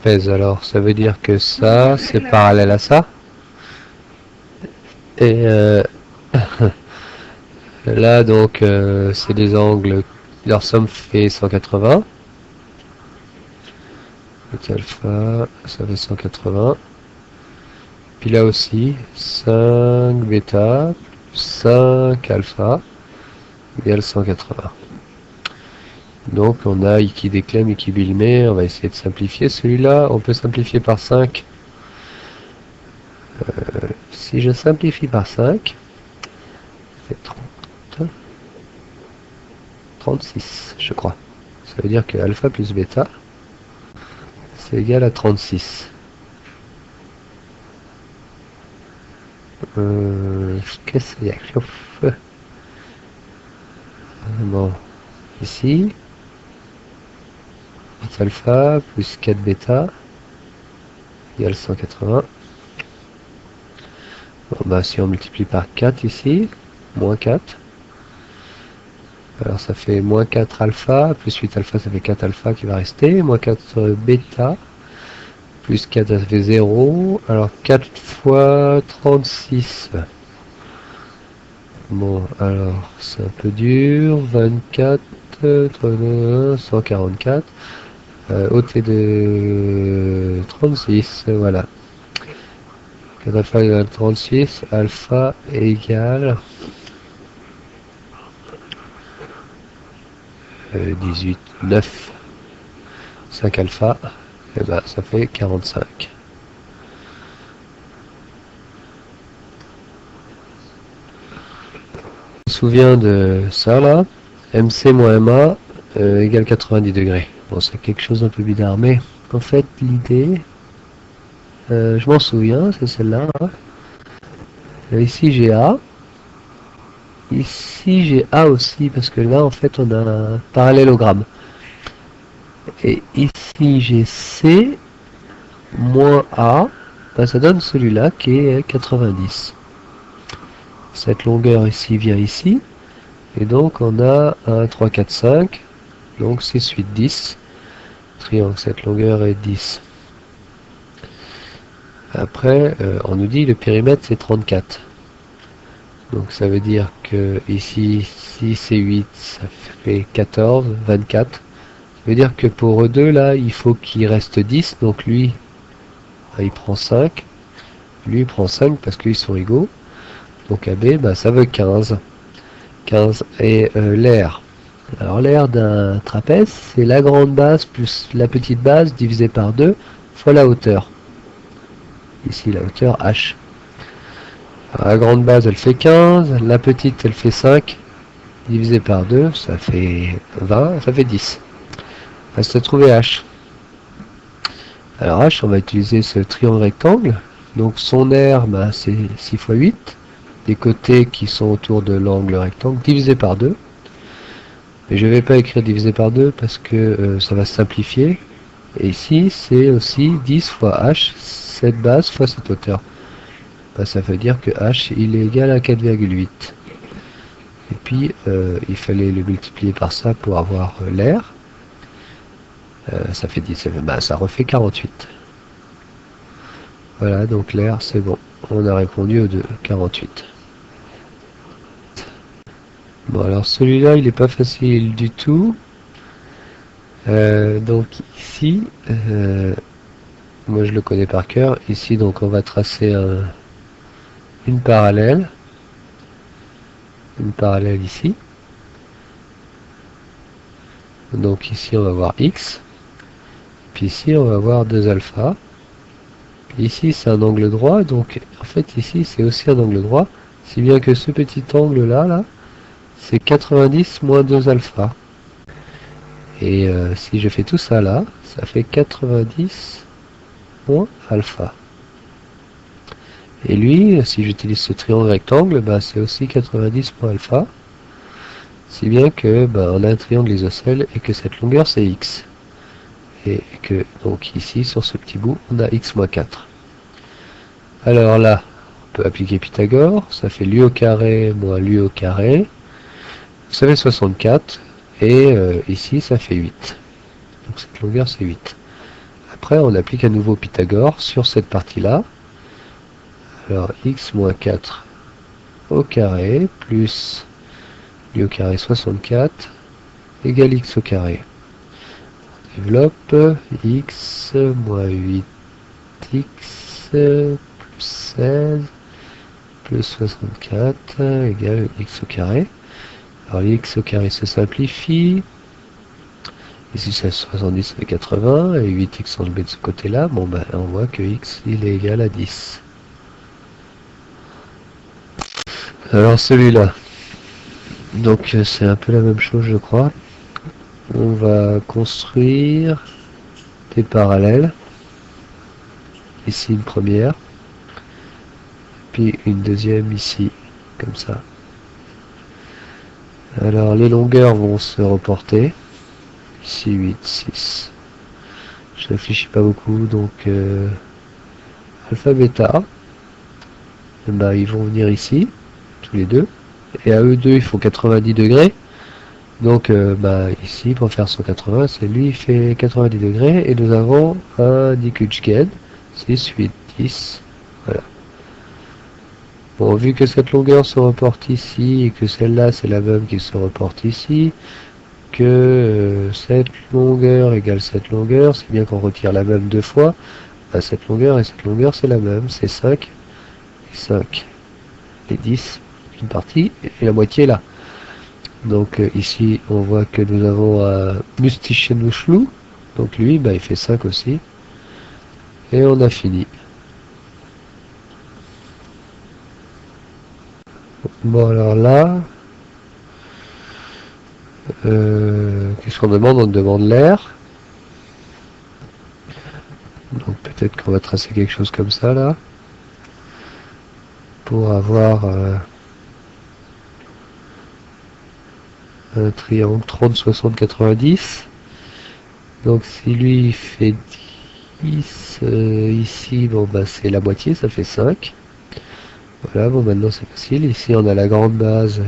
trapèze. Alors ça veut dire que ça c'est parallèle à ça. Et là donc c'est des angles, leur somme fait 180. Donc alpha, ça fait 180. Puis là aussi, 5 bêta, 5 alpha, égale 180. Donc on a Ikidéclem, Ikibilmé, on va essayer de simplifier. Celui-là, on peut simplifier par 5. Si je simplifie par 5, ça fait 30, 36, je crois. Ça veut dire que alpha plus bêta, c'est égal à 36. Qu'est-ce qu'il y a? Bon, ici, 8 alpha plus 4 bêta égale 180. Bon, bah, si on multiplie par 4 ici, moins 4. Alors ça fait moins 4 alpha, plus 8 alpha, ça fait 4 alpha qui va rester. Moins 4 bêta, plus 4, ça fait 0. Alors 4 fois 36. Bon, alors c'est un peu dur. 24, 144. Ôté de 36, voilà. 4 alpha égale 36, alpha égale 18, 9, 5 alpha, et ben ça fait 45. Je me souviens de ça là, MC moins MA égale 90 degrés. Bon, c'est quelque chose d'un peu bizarre, mais en fait l'idée, je m'en souviens, c'est celle-là. Hein. Ici j'ai A. Ici j'ai A aussi, parce que là en fait on a un parallélogramme. Et ici j'ai C moins A, ben, ça donne celui-là qui est 90. Cette longueur ici vient ici. Et donc on a 1, 3, 4, 5. Donc 6, 8, 10. Triangle, cette longueur est 10. Après, on nous dit le périmètre c'est 34. Donc ça veut dire que ici, 6 et 8, ça fait 14, 24. Ça veut dire que pour eux deux, là, il faut qu'il reste 10. Donc lui, il prend 5. Lui, il prend 5 parce qu'ils sont égaux. Donc AB, bah, ça veut 15. 15. Et l'aire. Alors l'aire d'un trapèze, c'est la grande base plus la petite base divisée par 2 fois la hauteur. Ici, la hauteur H. Alors, la grande base, elle fait 15. La petite, elle fait 5. Divisé par 2, ça fait 20. Ça fait 10. Reste à trouver H. Alors H, on va utiliser ce triangle rectangle. Donc son aire, bah, c'est 6 fois 8. Des côtés qui sont autour de l'angle rectangle, divisé par 2. Mais je ne vais pas écrire divisé par 2 parce que ça va se simplifier. Et ici, c'est aussi 10 fois H, cette base fois cette hauteur. Bah, ça veut dire que H, il est égal à 4,8. Et puis, il fallait le multiplier par ça pour avoir l'aire. Ça fait 10, bah, ça refait 48. Voilà, donc l'air, c'est bon. On a répondu aux deux, 48. Bon, alors celui-là, il n'est pas facile du tout. Donc ici, moi je le connais par cœur. Ici, donc on va tracer une parallèle. Une parallèle ici. Donc ici, on va voir X. Puis ici, on va voir 2 alpha. Ici, c'est un angle droit, donc en fait, ici, c'est aussi un angle droit, si bien que ce petit angle-là, c'est 90 moins 2 alpha. Et si je fais tout ça là, ça fait 90 moins alpha. Et lui, si j'utilise ce triangle rectangle, bah, c'est aussi 90 moins alpha. Si bien que bah, on a un triangle isocèle et que cette longueur, c'est x. Et que, donc ici, sur ce petit bout, on a x moins 4. Alors là, on peut appliquer Pythagore, ça fait lui au carré moins lui au carré, ça fait 64, et ici ça fait 8. Donc cette longueur c'est 8. Après, on applique à nouveau Pythagore sur cette partie-là. Alors, x moins 4 au carré plus lui au carré 64 égale x au carré. On développe x moins 8x plus 16 plus 64 égale x au carré. Alors x au carré se simplifie. Ici c'est 70, ça fait 80, et 8x on le met de ce côté-là. Bon ben on voit que x il est égal à 10. Alors celui-là, donc c'est un peu la même chose je crois. On va construire des parallèles. Ici une première, puis une deuxième ici, comme ça. Alors les longueurs vont se reporter. Ici 8, 6. Je réfléchis pas beaucoup, donc alpha, bêta, bah, ils vont venir ici, tous les deux. Et à eux deux, il faut 90 degrés. Donc bah, ici, pour faire 180, c'est lui, il fait 90 degrés. Et nous avons un Dikutchgen, 6, 8, 10. Voilà. Bon, vu que cette longueur se reporte ici, et que celle-là, c'est la même qui se reporte ici, que cette longueur égale cette longueur, c'est bien qu'on retire la même deux fois. Bah, cette longueur et cette longueur, c'est la même. C'est 5 et 5. Et 10, une partie, et la moitié là. Donc ici, on voit que nous avons un Mustichenouchlou. Donc lui, bah, il fait 5 aussi. Et on a fini. Bon, alors là, qu'est-ce qu'on demande? On demande l'air. Donc peut-être qu'on va tracer quelque chose comme ça là. Pour avoir un triangle 30, 60, 90. Donc si lui il fait 10 ici, bon bah c'est la moitié, ça fait 5. Voilà, bon maintenant c'est facile. Ici on a la grande base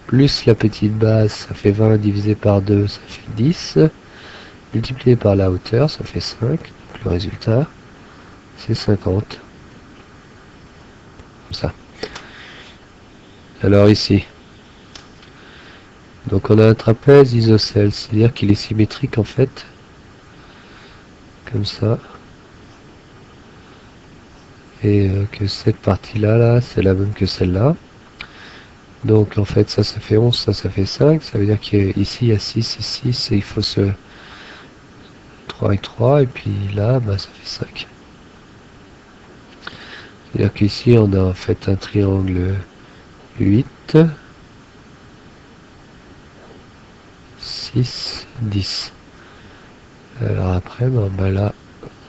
plus la petite base, ça fait 20 divisé par 2, ça fait 10. Multiplié par la hauteur, ça fait 5. Donc le résultat, c'est 50. Comme ça. Alors ici, donc on a un trapèze isocèle, c'est-à-dire qu'il est symétrique en fait. Comme ça. Et que cette partie-là, là, c'est la même que celle-là. Donc en fait, ça fait 11, ça fait 5. Ça veut dire qu'ici, il y a 6 et 6, et il faut se 3 et 3, et puis là, bah, ça fait 5. C'est-à-dire qu'ici, on a en fait un triangle 8, 6, 10. Alors après, bah, là,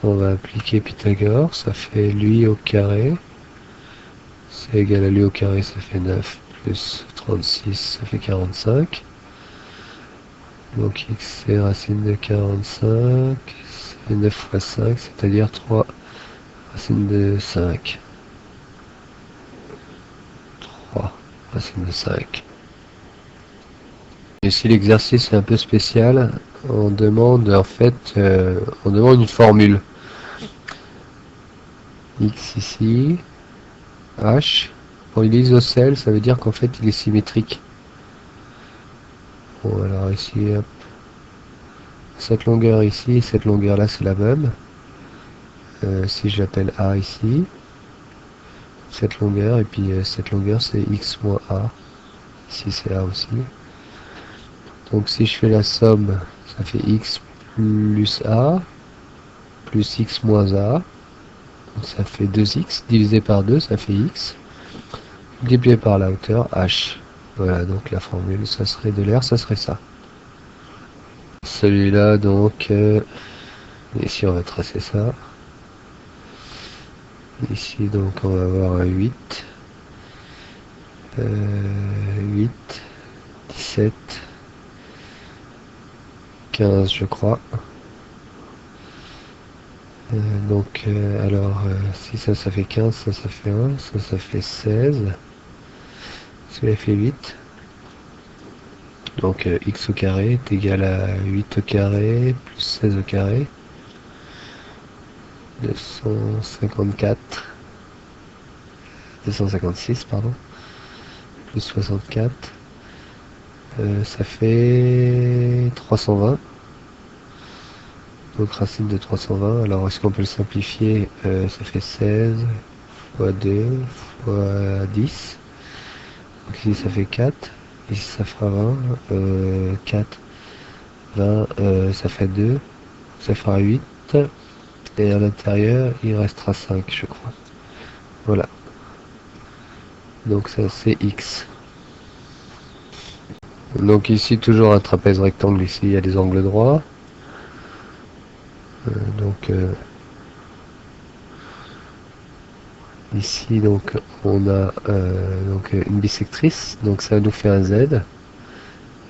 on va appliquer Pythagore, ça fait lui au carré. C'est égal à lui au carré, ça fait 9, plus 36, ça fait 45. Donc x c'est racine de 45, c'est 9 fois 5, c'est-à-dire 3 racine de 5. 3 racine de 5. Ici l'exercice est un peu spécial, on demande en fait, on demande une formule. X ici, H, pour l'isocèle ça veut dire qu'en fait il est symétrique. Bon alors ici, hop. Cette longueur ici, cette longueur là c'est la même. Si j'appelle A ici, cette longueur, et puis cette longueur c'est x moins A, ici c'est A aussi. Donc si je fais la somme, ça fait x plus A, plus x moins A, donc ça fait 2x, divisé par 2, ça fait x, multiplié par la hauteur, h. Voilà, donc la formule, ça serait de l'air, ça serait ça. Celui-là, donc, ici on va tracer ça. Ici, donc, on va avoir un 8, 8, 17, 15, je crois. Donc, alors, si ça fait 15, ça fait 1, ça fait 16. Celui-là fait 8. Donc, x au carré est égal à 8 au carré plus 16 au carré. 254, 256, pardon, plus 64, ça fait 320. Donc racine de 320, alors est-ce qu'on peut le simplifier? Ça fait 16 fois 2 fois 10. Donc ici ça fait 4, ici ça fera 20, 4, 20, ça fait 2, ça fera 8, et à l'intérieur il restera 5 je crois. Voilà, donc ça c'est X. Donc ici toujours un trapèze rectangle, ici il y a des angles droits. Donc ici donc on a donc une bisectrice, donc ça nous fait un Z.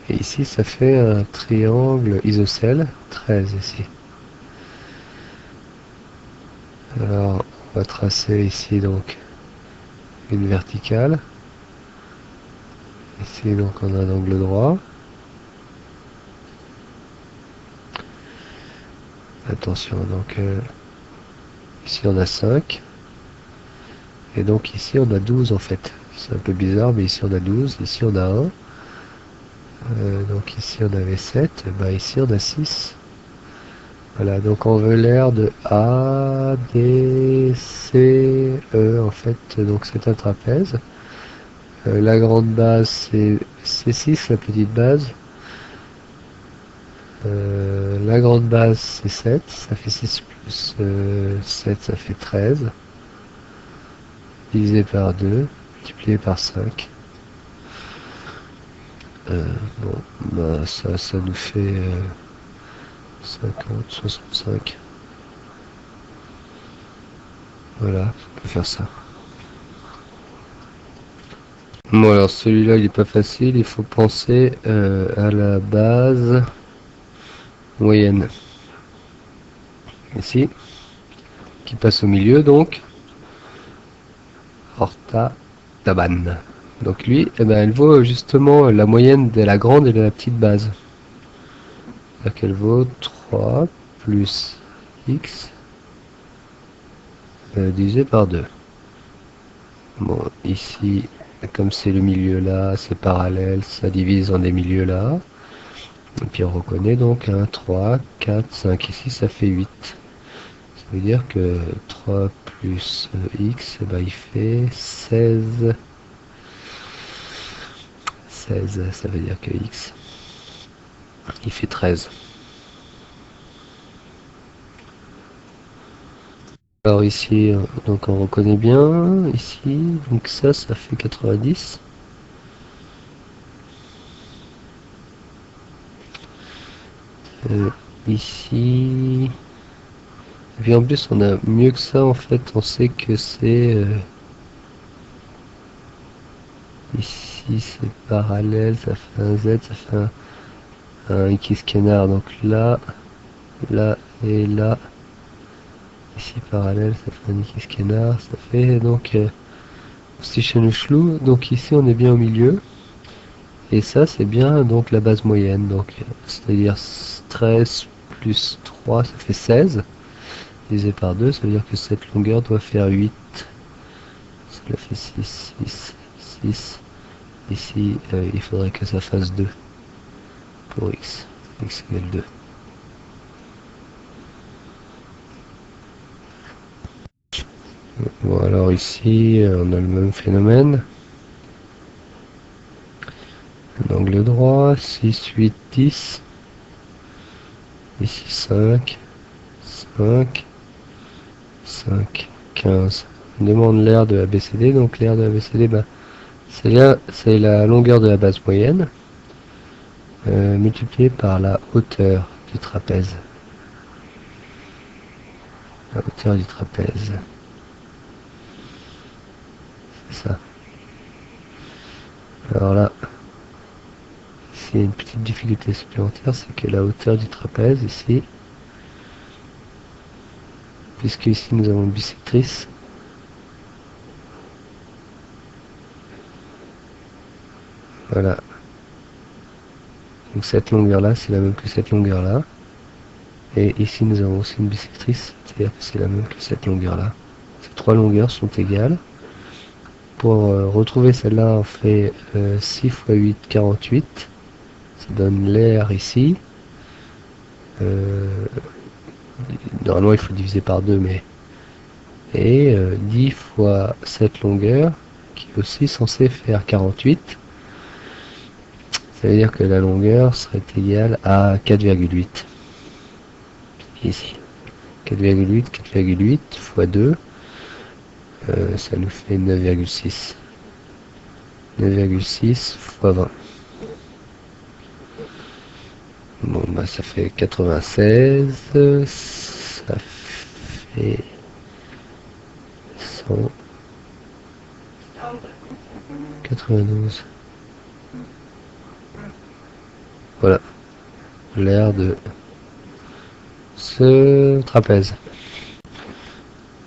Et ici ça fait un triangle isocèle, 13 ici. Alors on va tracer ici donc une verticale. Ici donc on a un angle droit. Attention, donc ici on a 5. Et donc ici on a 12 en fait. C'est un peu bizarre, mais ici on a 12, ici on a 1. Donc ici on avait 7, bah ici on a 6. Voilà, donc on veut l'aire de A, D, C, E en fait, donc c'est un trapèze. La grande base c'est C6, la petite base. La grande base c'est 7, ça fait 6 plus 7, ça fait 13. Divisé par 2, multiplié par 5. Bon, bah ça nous fait 50, 65. Voilà, on peut faire ça. Bon alors celui-là il est pas facile, il faut penser à la base moyenne. Ici, qui passe au milieu donc. Horta Taban. Donc lui, eh ben, elle vaut justement la moyenne de la grande et de la petite base. C'est-à-dire qu'elle vaut 3 plus x divisé par 2. Bon, ici, comme c'est le milieu là, c'est parallèle, ça divise en des milieux là. Et puis on reconnaît donc 1, 3, 4, 5. Ici, ça fait 8. Ça veut dire que 3 plus x, eh ben, il fait 16. 16, ça veut dire que x, il fait 13. Alors ici, donc on reconnaît bien, ici, donc ça fait 90. Ici, et puis en plus on a mieux que ça en fait, on sait que c'est ici c'est parallèle, ça fait un Z, ça fait un X canard, donc là, là et là, ici parallèle, ça fait un X canard, ça fait donc donc ici on est bien au milieu. Et ça, c'est bien donc la base moyenne. Donc, c'est-à-dire 13 plus 3, ça fait 16. Divisé par 2, ça veut dire que cette longueur doit faire 8. Cela fait 6, 6, 6. Ici, il faudrait que ça fasse 2 pour x. X égale 2. Bon, alors ici, on a le même phénomène. L'angle droit, 6, 8, 10. Ici 5, 5, 5, 15. On demande l'aire de ABCD, donc l'aire de ABCD, bah, c'est la longueur de la base moyenne multipliée par la hauteur du trapèze. La hauteur du trapèze. C'est ça. Alors là, s'il y a une petite difficulté supplémentaire, c'est que la hauteur du trapèze ici, puisque ici nous avons une bisectrice, voilà. Donc cette longueur là, c'est la même que cette longueur là. Et ici nous avons aussi une bisectrice, c'est la même que cette longueur-là. Ces trois longueurs sont égales. Pour retrouver celle-là, on fait 6 x 8, 48. Ça donne l'air ici. Normalement, il faut diviser par 2, mais... Et 10 fois cette longueur, qui est aussi censée faire 48. Ça veut dire que la longueur serait égale à 4,8. Ici. 4,8, 4,8 fois 2, ça nous fait 9,6. 9,6 fois 20. Bon, bah ça fait 96, ça fait 100, 92. Voilà, l'air de ce trapèze.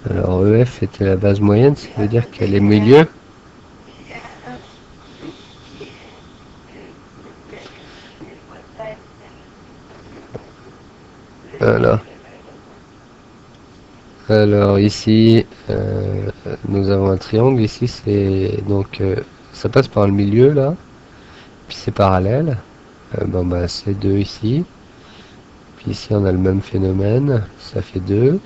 Alors EF était la base moyenne, ça veut dire qu'elle est milieu. Voilà. Alors ici, nous avons un triangle. Ici, c'est donc ça passe par le milieu là, puis c'est parallèle. Bon bah c'est 2 ici. Puis ici on a le même phénomène, ça fait 2.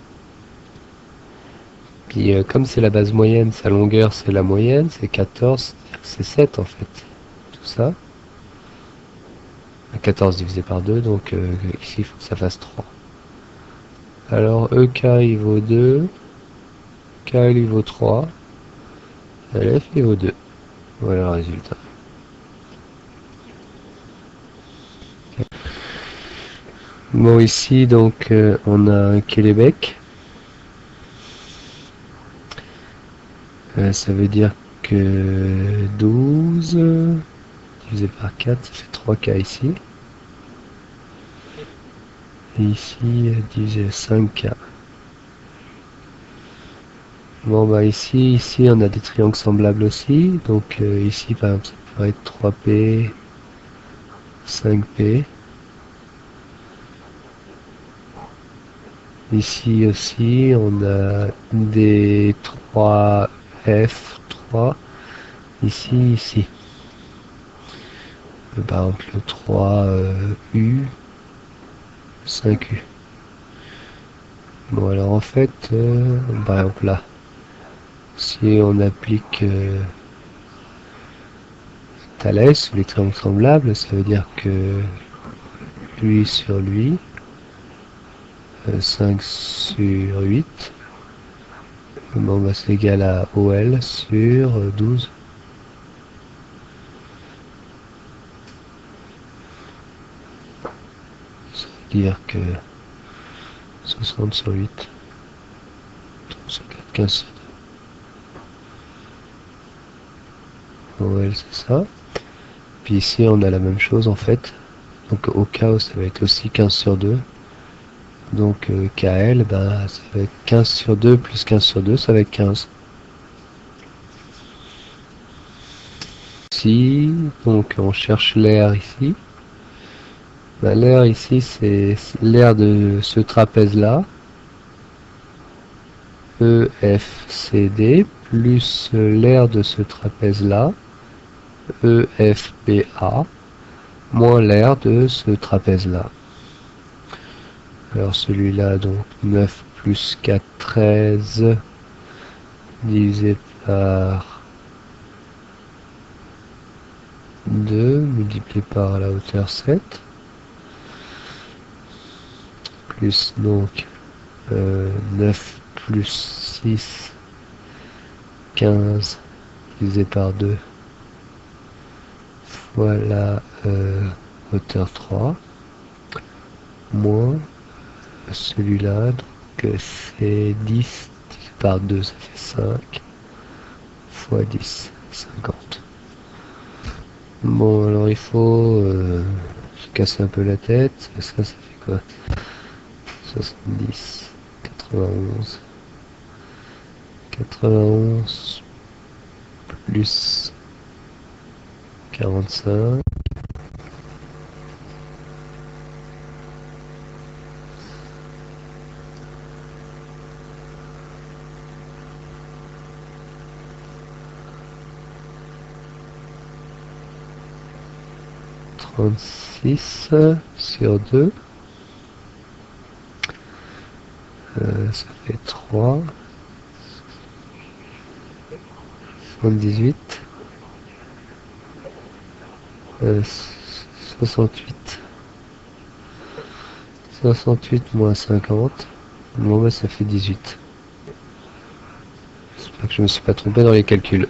Puis comme c'est la base moyenne, sa longueur c'est la moyenne, c'est 14, c'est 7 en fait. Tout ça. 14 divisé par 2, donc ici il faut que ça fasse 3. Alors EK il vaut 2, K il vaut 3, LF il vaut 2. Voilà le résultat. Bon ici donc on a un Québec. Ça veut dire que 12 divisé par 4, ça fait 3K ici. Et ici, divisé 5K. Bon bah ici on a des triangles semblables aussi. Donc ici par exemple ça pourrait être 3P, 5P. Ici aussi on a des 3F, 3. Ici. Par exemple le 3U, 5U. Bon alors en fait, par exemple là, si on applique Thalès ou les triangles semblables, ça veut dire que lui sur lui, 5 sur 8, bon bah c'est égal à OL sur 12. Ça veut dire que 60 sur 8, 30 sur 4, 15 sur 2. OL c'est ça. Puis ici on a la même chose en fait. Donc au chaos ça va être aussi 15 sur 2. Donc KL, bah, ça va être 15 sur 2 plus 15 sur 2, ça va être 15. Ici, donc on cherche l'air ici. Bah, l'air ici, c'est l'air de ce trapèze-là. EFCD plus l'air de ce trapèze-là. EFBA moins l'air de ce trapèze-là. Alors celui-là, donc 9 plus 4, 13 divisé par 2 multiplié par la hauteur 7 plus donc 9 plus 6 15 divisé par 2 fois la hauteur 3 moins celui-là, donc c'est 10 divisé par 2, ça fait 5 fois 10, 50. Bon, alors il faut se casser un peu la tête. Ça fait quoi? 70, 91. 91 plus 45. 36 sur 2. Ça fait 3. 78. 68. 68 moins 50. Bon bah ça fait 18. J'espère que je me suis pas trompé dans les calculs.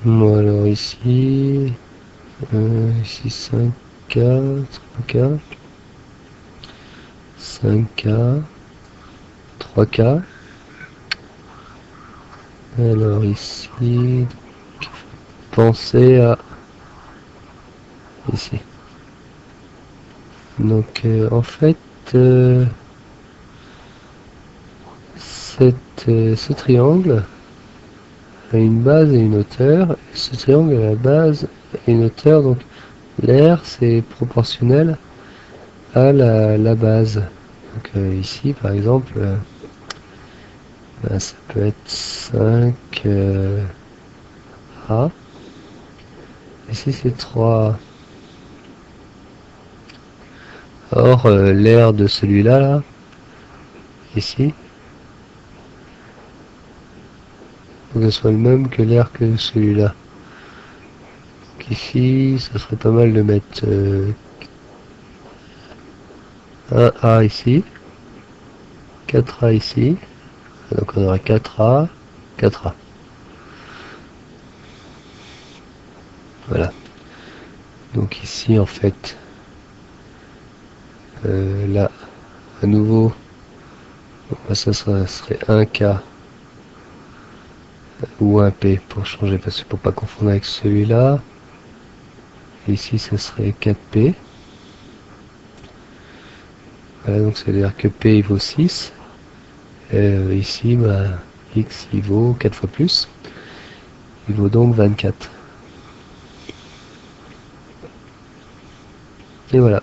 Bon alors ici, ici 5K, 3K, 5K, 3K. Alors ici, pensez à ici. Donc en fait, ce triangle a une base et une hauteur. Ce triangle a la base et une hauteur, donc l'air c'est proportionnel à la base. Donc ici par exemple, ça peut être 5 A. Ici c'est 3A. Or l'air de celui-là, là, ici, faut que ce soit le même que l'air que celui-là. Ici, ça serait pas mal de mettre un A ici, 4A ici, donc on aurait 4A, 4A. Voilà. Donc ici, en fait, là, à nouveau, ça serait 1K ou 1P pour changer, parce que pour pas confondre avec celui-là. Ici, ça serait 4P. Voilà, donc ça veut dire que P il vaut 6. Et ici, bah, X il vaut 4 fois plus. Il vaut donc 24. Et voilà.